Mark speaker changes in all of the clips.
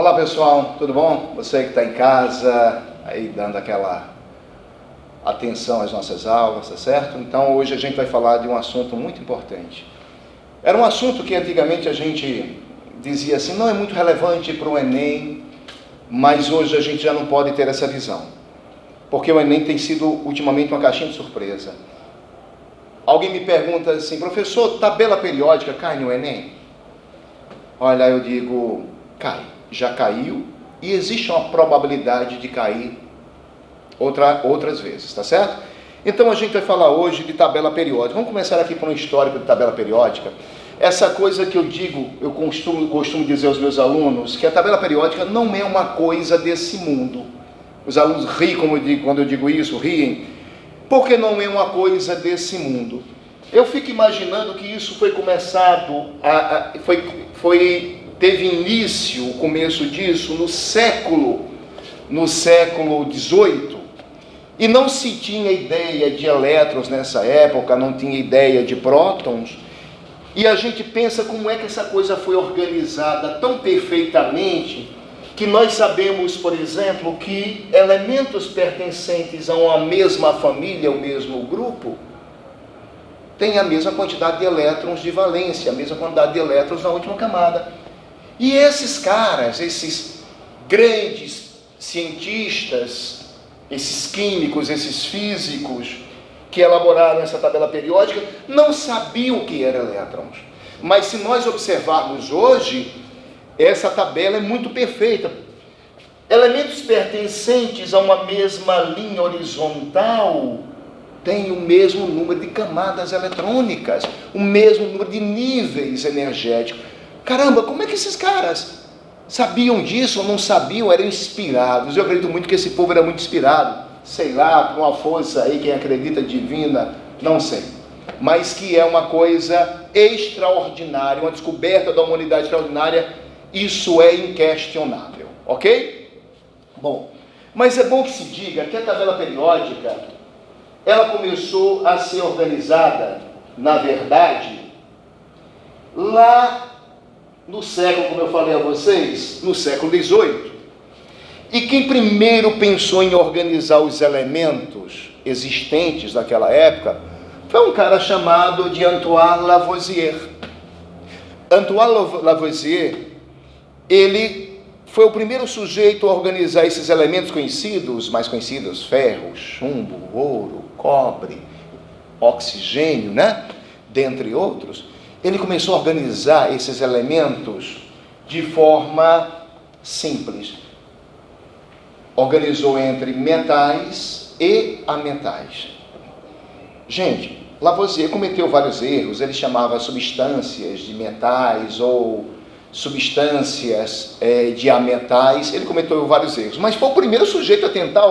Speaker 1: Olá pessoal, tudo bom? Você que está em casa, aí dando aquela atenção às nossas aulas, tá certo? Então hoje a gente vai falar de um assunto muito importante. Era um assunto que antigamente a gente dizia assim, não é muito relevante para o Enem, mas hoje a gente já não pode ter essa visão. Porque o Enem tem sido ultimamente uma caixinha de surpresa. Alguém me pergunta assim, professor, tabela periódica cai no Enem? Olha, eu digo, cai. Já caiu e existe uma probabilidade de cair outras vezes, tá certo? Então a gente vai falar hoje de tabela periódica. Vamos começar aqui por um histórico de tabela periódica. Essa coisa que eu digo, eu costumo dizer aos meus alunos, que a tabela periódica não é uma coisa desse mundo. Os alunos riem quando eu digo isso, riem, porque não é uma coisa desse mundo. Eu fico imaginando que isso foi começado, teve início, o começo disso, no século XVIII, e não se tinha ideia de elétrons nessa época, não tinha ideia de prótons, e a gente pensa como é que essa coisa foi organizada tão perfeitamente, que nós sabemos, por exemplo, que elementos pertencentes a uma mesma família, o mesmo grupo, têm a mesma quantidade de elétrons de valência, a mesma quantidade de elétrons na última camada. E esses caras, esses grandes cientistas, esses químicos, esses físicos que elaboraram essa tabela periódica, não sabiam o que era elétrons. Mas se nós observarmos hoje, essa tabela é muito perfeita. Elementos pertencentes a uma mesma linha horizontal têm o mesmo número de camadas eletrônicas, o mesmo número de níveis energéticos. Caramba, como é que esses caras sabiam disso ou não sabiam, eram inspirados? Eu acredito muito que esse povo era muito inspirado, sei lá, por uma força aí, quem acredita divina, não sei. Mas que é uma coisa extraordinária, uma descoberta da humanidade extraordinária, isso é inquestionável, ok? Bom, mas é bom que se diga que a tabela periódica, ela começou a ser organizada, na verdade, lá no século, como eu falei a vocês, no século XVIII. E quem primeiro pensou em organizar os elementos existentes naquela época foi um cara chamado de Antoine Lavoisier. Antoine Lavoisier, ele foi o primeiro sujeito a organizar esses elementos conhecidos, mais conhecidos, ferro, chumbo, ouro, cobre, oxigênio, né? Dentre outros. Ele começou a organizar esses elementos de forma simples. Organizou entre metais e ametais. Gente, Lavoisier cometeu vários erros. Ele chamava substâncias de metais ou substâncias de ametais. Ele cometeu vários erros. Mas foi o primeiro sujeito a tentar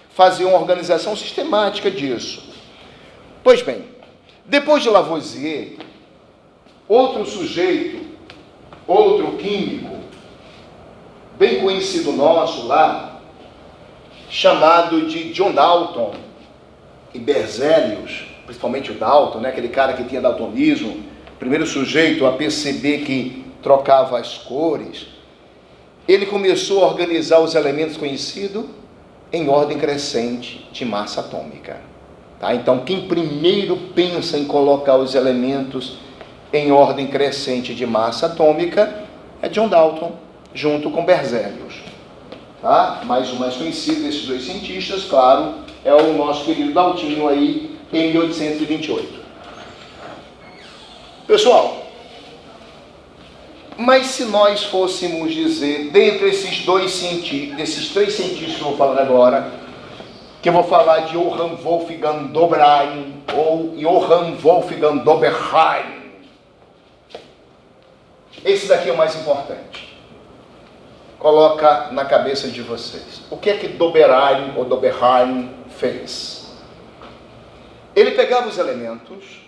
Speaker 1: fazer uma organização sistemática disso. Pois bem, depois de Lavoisier, outro sujeito, outro químico, bem conhecido nosso lá, chamado de John Dalton e Berzelius, principalmente o Dalton, né, aquele cara que tinha daltonismo, primeiro sujeito a perceber que trocava as cores, ele começou a organizar os elementos conhecidos em ordem crescente de massa atômica. Tá? Então, quem primeiro pensa em colocar os elementos em ordem crescente de massa atômica é John Dalton, junto com Berzelius. Tá? Mas o mais conhecido desses dois cientistas, claro, é o nosso querido Daltinho aí, em 1828. Pessoal, mas se nós fôssemos dizer, dentre esses três cientistas que eu vou falar agora, que eu vou falar de Johann Wolfgang Doberein ou Johann Wolfgang Doberein. Esse daqui é o mais importante. Coloca na cabeça de vocês. O que é que Doberein ou Doberein fez? Ele pegava os elementos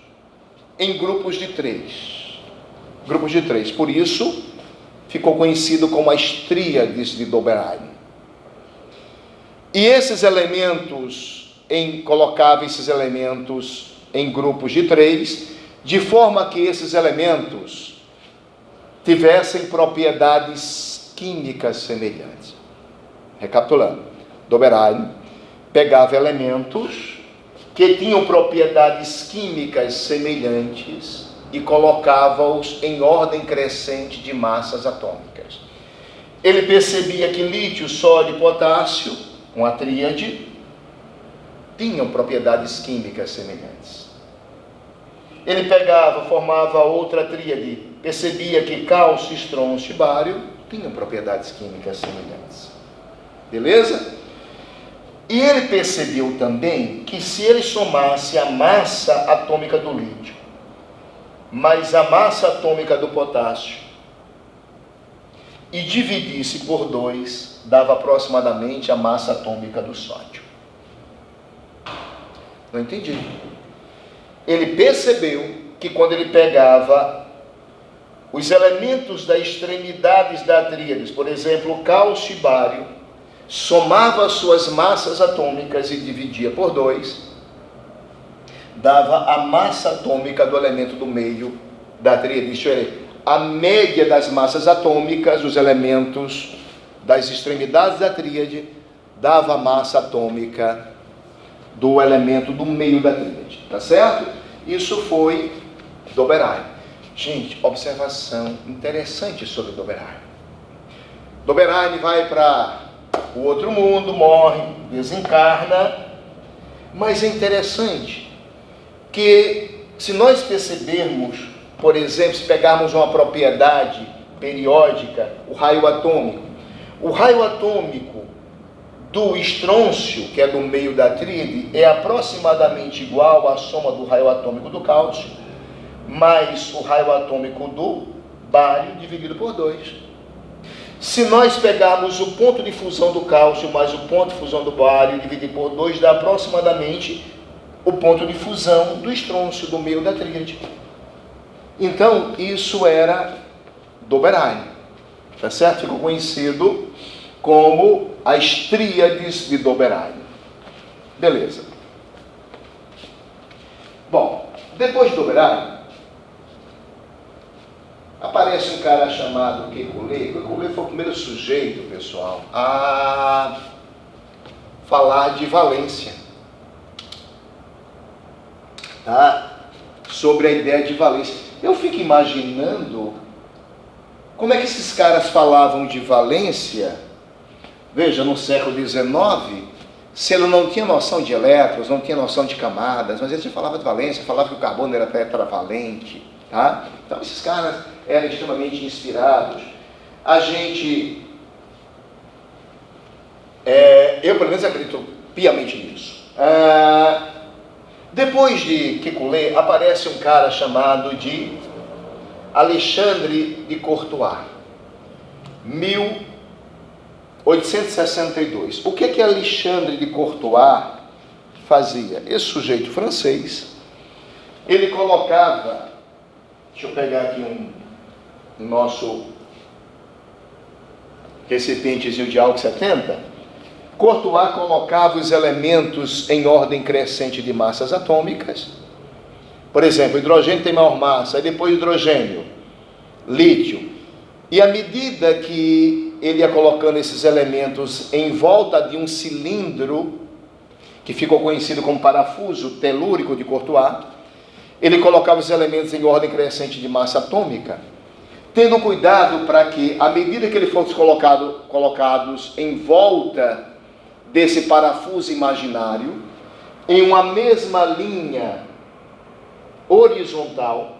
Speaker 1: em grupos de três. Grupos de três. Por isso, ficou conhecido como as tríades de Doberein. E esses elementos, colocava esses elementos em grupos de três, de forma que esses elementos tivessem propriedades químicas semelhantes. Recapitulando, Doberein pegava elementos que tinham propriedades químicas semelhantes e colocava-os em ordem crescente de massas atômicas. Ele percebia que lítio, sódio e potássio, uma tríade, tinham propriedades químicas semelhantes. Ele pegava, formava outra tríade, percebia que cálcio, estrôncio e bário tinham propriedades químicas semelhantes. Beleza? E ele percebeu também que se ele somasse a massa atômica do lítio, mais a massa atômica do potássio, e dividisse por 2, dava aproximadamente a massa atômica do sódio. Não entendi. Ele percebeu que quando ele pegava os elementos das extremidades da tríade, por exemplo, cálcio e bário, somava as suas massas atômicas e dividia por 2, dava a massa atômica do elemento do meio da tríade, isto é, a média das massas atômicas, os elementos das extremidades da tríade, dava a massa atômica do elemento do meio da tríade, tá certo? Isso foi Doberein. Gente, observação interessante sobre Doberein. Doberein vai para o outro mundo, morre, desencarna, mas é interessante que, se nós percebermos, por exemplo, se pegarmos uma propriedade periódica, o raio atômico do estrôncio, que é do meio da tríade, é aproximadamente igual à soma do raio atômico do cálcio, mais o raio atômico do bário dividido por 2. Se nós pegarmos o ponto de fusão do cálcio mais o ponto de fusão do bário dividido por 2, dá aproximadamente o ponto de fusão do estrôncio do meio da tríade. Então, isso era Doberein, tá certo? Ficou conhecido como as tríades de Doberein. Beleza. Bom, depois de Doberein, aparece um cara chamado Kekulé. Kekulé foi o primeiro sujeito, pessoal, a falar de valência, tá? Sobre a ideia de valência. Eu fico imaginando como é que esses caras falavam de valência, veja, no século XIX, se ele não tinha noção de elétrons, não tinha noção de camadas, mas ele já falava de valência, falava que o carbono era tetravalente, tá? Então esses caras eram extremamente inspirados. A gente, eu pelo menos acredito piamente nisso. Depois de Kekulé, aparece um cara chamado de Alexandre de Courtois, 1862. O que Alexandre de Courtois fazia? Esse sujeito francês, ele colocava, deixa eu pegar aqui um nosso recipientezinho de álcool 70, Courtois colocava os elementos em ordem crescente de massas atômicas. Por exemplo, o hidrogênio tem maior massa, aí depois hidrogênio, lítio. E à medida que ele ia colocando esses elementos em volta de um cilindro, que ficou conhecido como parafuso telúrico de Courtois, ele colocava os elementos em ordem crescente de massa atômica, tendo cuidado para que, à medida que eles fossem colocados em volta desse parafuso imaginário, em uma mesma linha vertical,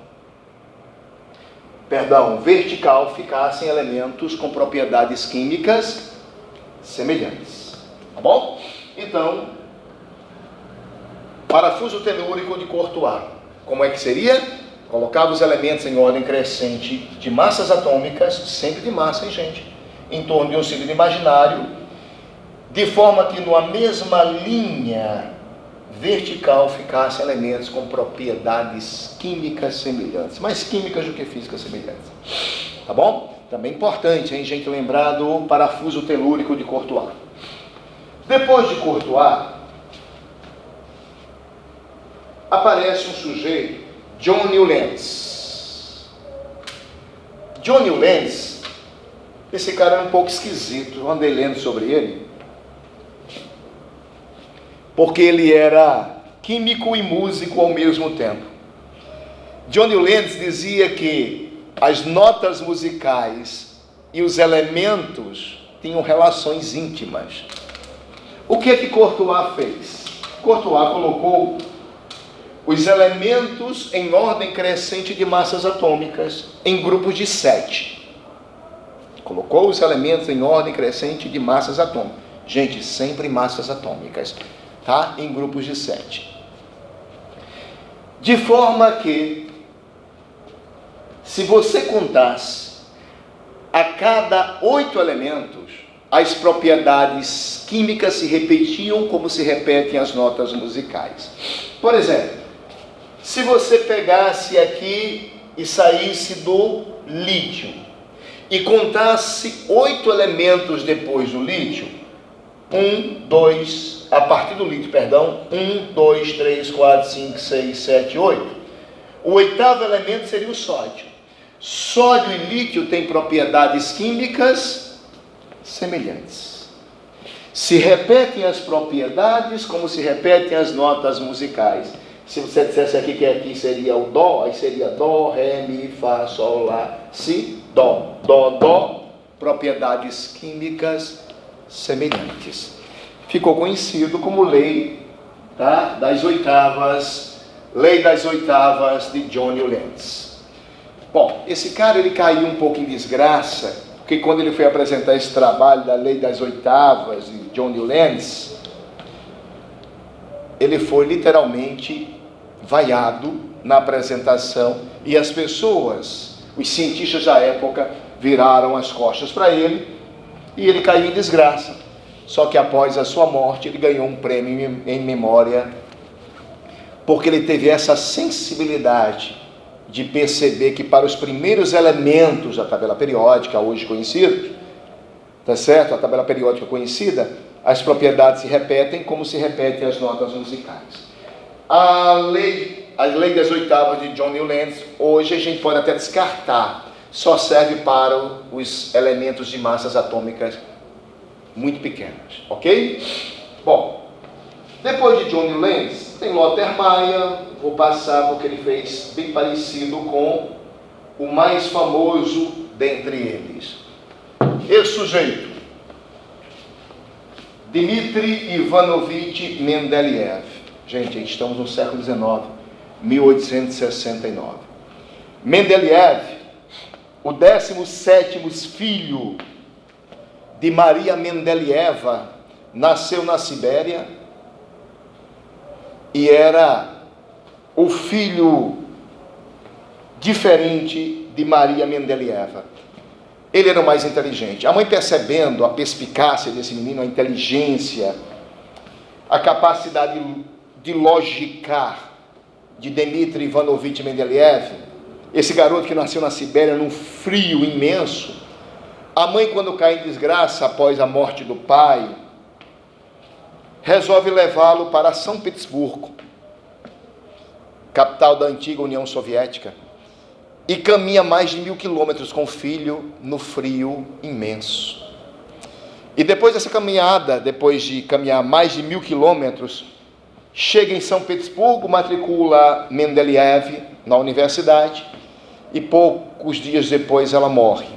Speaker 1: ficassem elementos com propriedades químicas semelhantes. Tá bom? Então, parafuso telúrico de Courtois, como é que seria? Colocava os elementos em ordem crescente de massas atômicas, sempre de massa, hein, gente? Em torno de um cilindro imaginário, de forma que numa mesma linha vertical ficassem elementos com propriedades químicas semelhantes, mais químicas do que físicas semelhantes. Tá bom? Também importante, hein, gente, lembrar do parafuso telúrico de Courtois. Depois de Courtois, aparece um sujeito, John Newlands. John Newlands Esse cara era um pouco esquisito, eu andei lendo sobre ele, porque ele era químico e músico ao mesmo tempo. Johnny Lenz dizia que as notas musicais e os elementos tinham relações íntimas. O que é que Courtois fez? Courtois colocou os elementos em ordem crescente de massas atômicas em grupos de 7. Colocou os elementos em ordem crescente de massas atômicas. Gente, sempre massas atômicas, tá? Em grupos de 7. De forma que, se você contasse a cada 8 elementos, as propriedades químicas se repetiam como se repetem as notas musicais. Por exemplo, se você pegasse aqui e saísse do lítio, e contasse 8 elementos depois do lítio, a partir do lítio, 1, 2, 3, 4, 5, 6, 7, 8. O 8º elemento seria o sódio. Sódio e lítio têm propriedades químicas semelhantes. Se repetem as propriedades como se repetem as notas musicais. Se você dissesse aqui que aqui seria o dó, aí seria dó, ré, mi, fá, sol, lá, si, dó, dó, dó, propriedades químicas semelhantes. Ficou conhecido como lei, tá, das oitavas, lei das oitavas de Johnny Lenz. Bom, esse cara ele caiu um pouco em desgraça, porque quando ele foi apresentar esse trabalho da lei das oitavas de Johnny Lenz, ele foi literalmente vaiado na apresentação, e as pessoas, os cientistas da época, viraram as costas para ele, e ele caiu em desgraça. Só que após a sua morte, ele ganhou um prêmio em memória, porque ele teve essa sensibilidade de perceber que para os primeiros elementos da tabela periódica, hoje conhecidos, tá certo? A tabela periódica conhecida, as propriedades se repetem como se repetem as notas musicais. A lei das oitavas de Johnny Lenz, hoje a gente pode até descartar, só serve para os elementos de massas atômicas muito pequenas, ok? Bom, depois de Johnny Lenz, tem Lothar Meyer, vou passar porque ele fez bem parecido com o mais famoso dentre eles. Esse sujeito, Dmitri Ivanovich Mendeleev. Gente, estamos no século XIX, 1869. Mendeleev, o 17º filho de Maria Mendeleeva, nasceu na Sibéria e era o filho diferente de Maria Mendeleeva. Ele era o mais inteligente. A mãe, percebendo a perspicácia desse menino, a inteligência, a capacidade de logicar de Dmitri Ivanovich Mendeleev, esse garoto que nasceu na Sibéria num frio imenso, a mãe, quando cai em desgraça após a morte do pai, resolve levá-lo para São Petersburgo, capital da antiga União Soviética, e caminha mais de 1000 quilômetros com o filho no frio imenso. E depois dessa caminhada, depois de caminhar mais de 1000 quilômetros, chega em São Petersburgo, matricula Mendeleev na universidade, e poucos dias depois ela morre.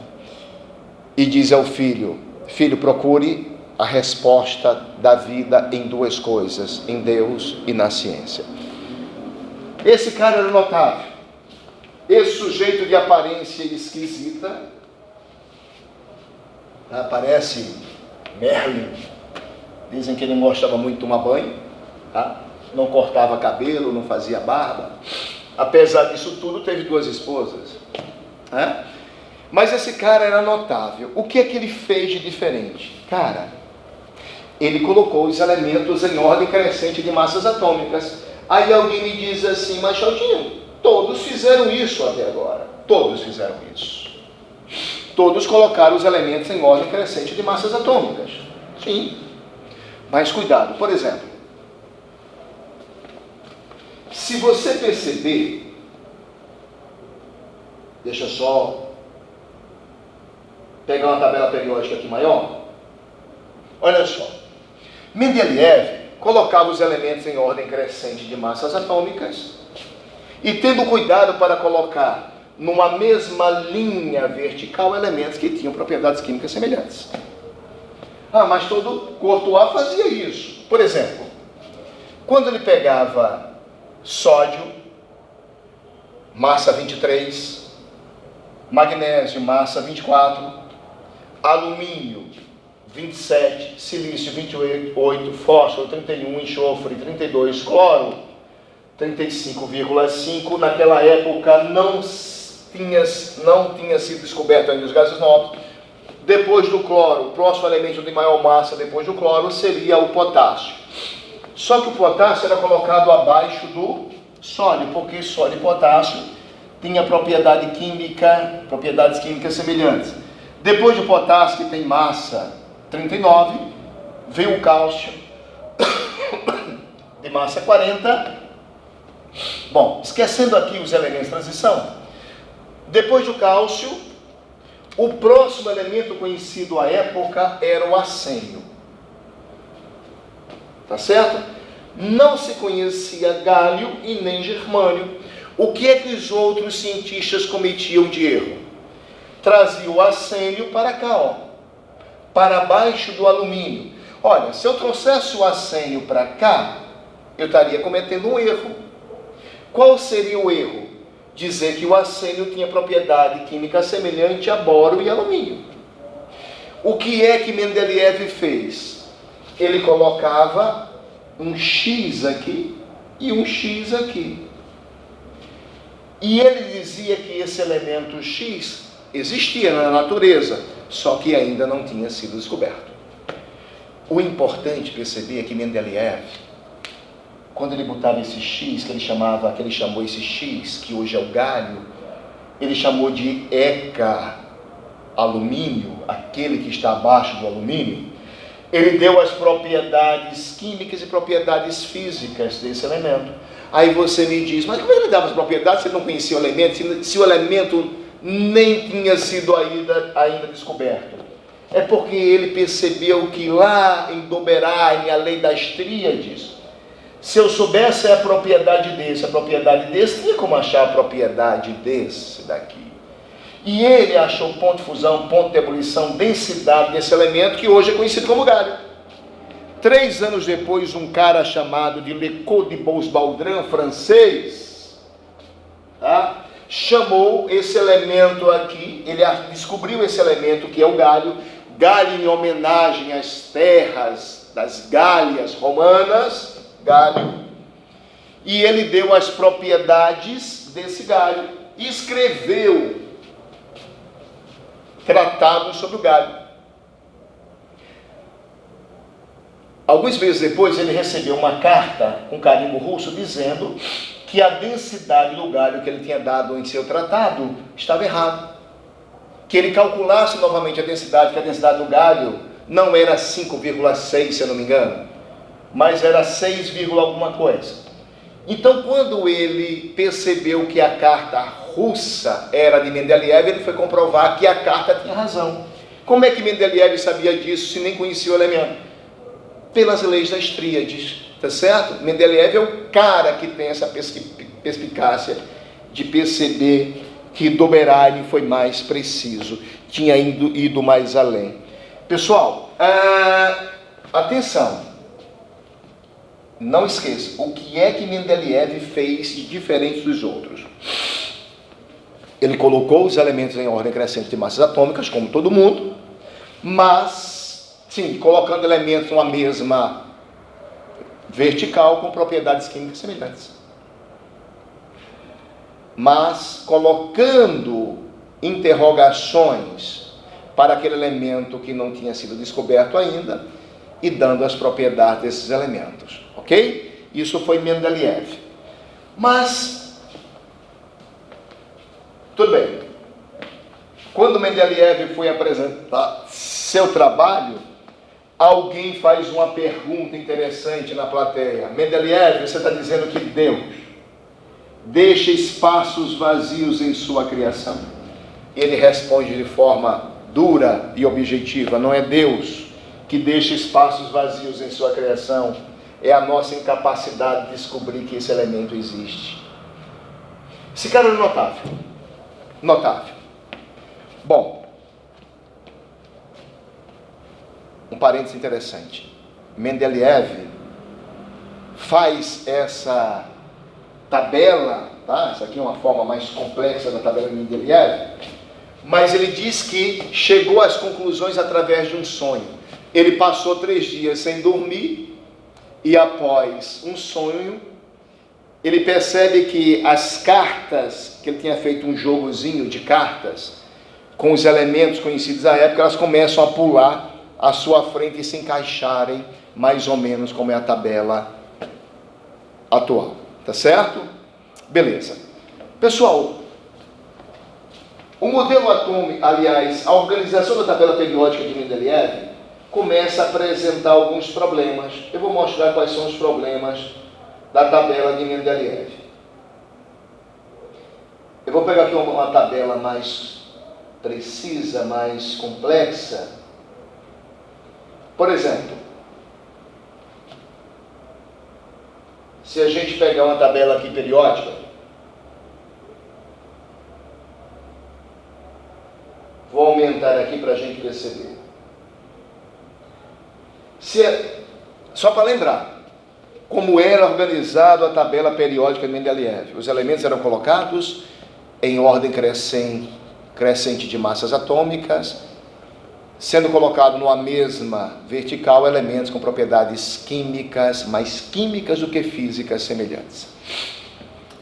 Speaker 1: E diz ao filho: filho, procure a resposta da vida em 2 coisas, em Deus e na ciência. Esse cara era notável. Esse sujeito de aparência esquisita, parece Merlin. Dizem que ele não gostava muito de tomar banho, tá? Não cortava cabelo, não fazia barba. Apesar disso tudo, teve 2 esposas, né? Mas esse cara era notável. O que é que ele fez de diferente? Cara, ele colocou os elementos em ordem crescente de massas atômicas. Aí alguém me diz assim: mas Claudinho, todos fizeram isso até agora. Todos fizeram isso. Todos colocaram os elementos em ordem crescente de massas atômicas. Sim. Mas cuidado, por exemplo, se você perceber, deixa só pegar uma tabela periódica aqui maior. Olha só. Mendeleev colocava os elementos em ordem crescente de massas atômicas e tendo cuidado para colocar numa mesma linha vertical elementos que tinham propriedades químicas semelhantes. Mas todo Courtois fazia isso. Por exemplo, quando ele pegava sódio, massa 23, magnésio, massa 24, alumínio, 27, silício, 28, fósforo, 31, enxofre, 32, cloro, 35,5. Naquela época não tinha sido descoberto ainda os gases nobres. Depois do cloro, o próximo elemento de maior massa depois do cloro seria o potássio. Só que o potássio era colocado abaixo do sódio, porque sódio e potássio tinham propriedades químicas semelhantes. Depois do potássio, que tem massa 39, veio o cálcio de massa 40. Bom, esquecendo aqui os elementos de transição, depois do cálcio, o próximo elemento conhecido à época era o arsênio. Tá certo? Não se conhecia gálio e nem germânio. O que é que os outros cientistas cometiam de erro? Traziam o arsênio para cá, ó, para baixo do alumínio. Olha, se eu trouxesse o arsênio para cá, eu estaria cometendo um erro. Qual seria o erro? Dizer que o arsênio tinha propriedade química semelhante a boro e alumínio. O que é que Mendeleev fez? Ele colocava um X aqui e um X aqui. E ele dizia que esse elemento X existia na natureza, só que ainda não tinha sido descoberto. O importante perceber é que Mendeleev, quando ele botava esse X, que ele chamou esse X, que hoje é o gálio, ele chamou de ECA, alumínio, aquele que está abaixo do alumínio. Ele deu as propriedades químicas e propriedades físicas desse elemento. Aí você me diz, mas como ele dava as propriedades se ele não conhecia o elemento, se o elemento nem tinha sido ainda descoberto? É porque ele percebeu que lá em Doberein, a lei das tríades, se eu soubesse a propriedade desse, tinha como achar a propriedade desse daqui. E ele achou ponto de fusão, ponto de ebulição, densidade desse elemento, que hoje é conhecido como gálio. 3 anos depois, um cara chamado de Lecaut de Bois-Baldrin, francês, tá, chamou esse elemento aqui, ele descobriu esse elemento que é o gálio em homenagem às terras das Gálias romanas, gálio, e ele deu as propriedades desse gálio e escreveu tratados sobre o gálio. Alguns meses depois ele recebeu uma carta com carimbo russo dizendo que a densidade do gálio que ele tinha dado em seu tratado estava errado, que ele calculasse novamente a densidade, que a densidade do gálio não era 5,6, se eu não me engano, mas era 6, alguma coisa. Então, quando ele percebeu que a carta russa era de Mendeleev, ele foi comprovar que a carta tinha razão. Como é que Mendeleev sabia disso se nem conhecia o elemento? Pelas leis das tríades, tá certo? Mendeleev é o cara que tem essa perspicácia de perceber que Doberein foi mais preciso, tinha ido mais além. Pessoal, atenção, não esqueça, o que é que Mendeleev fez de diferente dos outros? Ele colocou os elementos em ordem crescente de massas atômicas, como todo mundo, mas, sim, colocando elementos numa mesma vertical com propriedades químicas semelhantes. Mas colocando interrogações para aquele elemento que não tinha sido descoberto ainda e dando as propriedades desses elementos, ok? Isso foi Mendeleev. Mas, tudo bem. Quando Mendeleev foi apresentar seu trabalho, alguém faz uma pergunta interessante na plateia. Mendeleev, você está dizendo que Deus deixa espaços vazios em sua criação? Ele responde de forma dura e objetiva. Não é Deus que deixa espaços vazios em sua criação. É a nossa incapacidade de descobrir que esse elemento existe. Esse cara é notável. Notável. Bom, um parênteses interessante. Mendeleev faz essa tabela, tá? Essa aqui é uma forma mais complexa da tabela de Mendeleev, mas ele diz que chegou às conclusões através de um sonho. Ele passou 3 dias sem dormir e após um sonho, ele percebe que as cartas, que ele tinha feito um jogozinho de cartas, com os elementos conhecidos à época, elas começam a pular à sua frente e se encaixarem mais ou menos como é a tabela atual. Tá certo? Beleza. Pessoal, o modelo atômico, aliás, a organização da tabela periódica de Mendeleev começa a apresentar alguns problemas. Eu vou mostrar quais são os problemas da tabela de Mendeleev. Eu vou pegar aqui uma tabela mais precisa, mais complexa. Por exemplo, se a gente pegar uma tabela aqui periódica, vou aumentar aqui para a gente perceber. Só para lembrar, como era organizado a tabela periódica de Mendeleev. Os elementos eram colocados em ordem crescente de massas atômicas, sendo colocado numa mesma vertical elementos com propriedades químicas, mais químicas do que físicas semelhantes.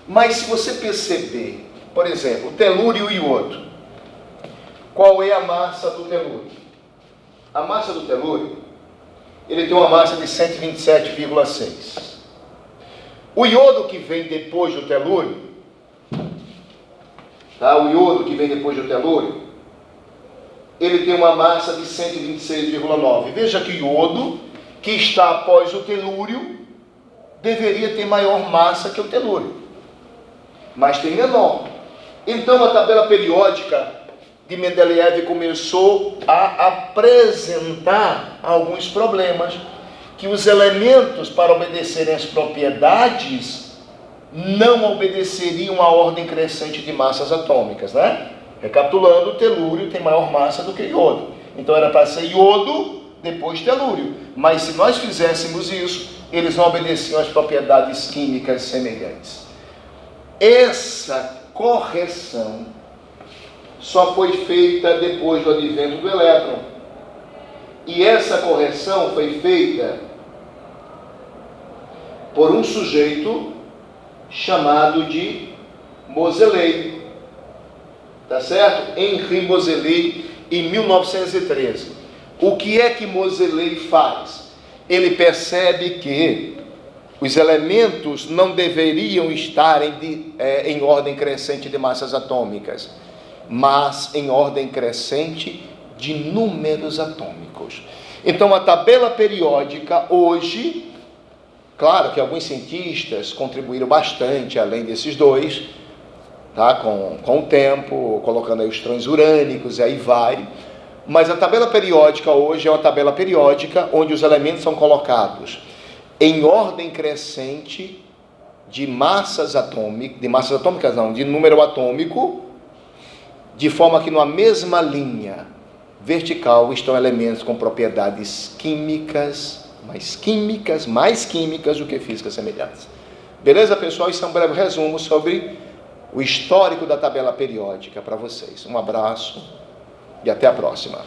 Speaker 1: Mas se você perceber, por exemplo, o telúrio e o iodo, qual é a massa do telúrio? A massa do telúrio, ele tem uma massa de 127,6. O iodo que vem depois do telúrio, tá? O iodo que vem depois do telúrio, ele tem uma massa de 126,9. Veja que o iodo, que está após o telúrio, deveria ter maior massa que o telúrio, mas tem menor. Então a tabela periódica de Mendeleev começou a apresentar alguns problemas, que os elementos, para obedecerem às propriedades, não obedeceriam à ordem crescente de massas atômicas, né? Recapitulando, o telúrio tem maior massa do que iodo. Então era para ser iodo, depois telúrio. Mas se nós fizéssemos isso, eles não obedeciam às propriedades químicas semelhantes. Essa correção só foi feita depois do advento do elétron. E essa correção foi feita por um sujeito chamado de Moseley. Tá certo? Henri Moseley, em 1913. O que é que Moseley faz? Ele percebe que os elementos não deveriam estar em ordem crescente de massas atômicas, mas em ordem crescente de números atômicos. Então a tabela periódica hoje, claro que alguns cientistas contribuíram bastante, além desses dois, tá? com o tempo, colocando aí os transurânicos, e aí vai. Mas a tabela periódica hoje é uma tabela periódica onde os elementos são colocados em ordem crescente de massas atômicas, de número atômico, de forma que numa mesma linha vertical estão elementos com propriedades químicas, mais químicas do que físicas semelhantes. Beleza, pessoal? Isso é um breve resumo sobre o histórico da tabela periódica para vocês. Um abraço e até a próxima.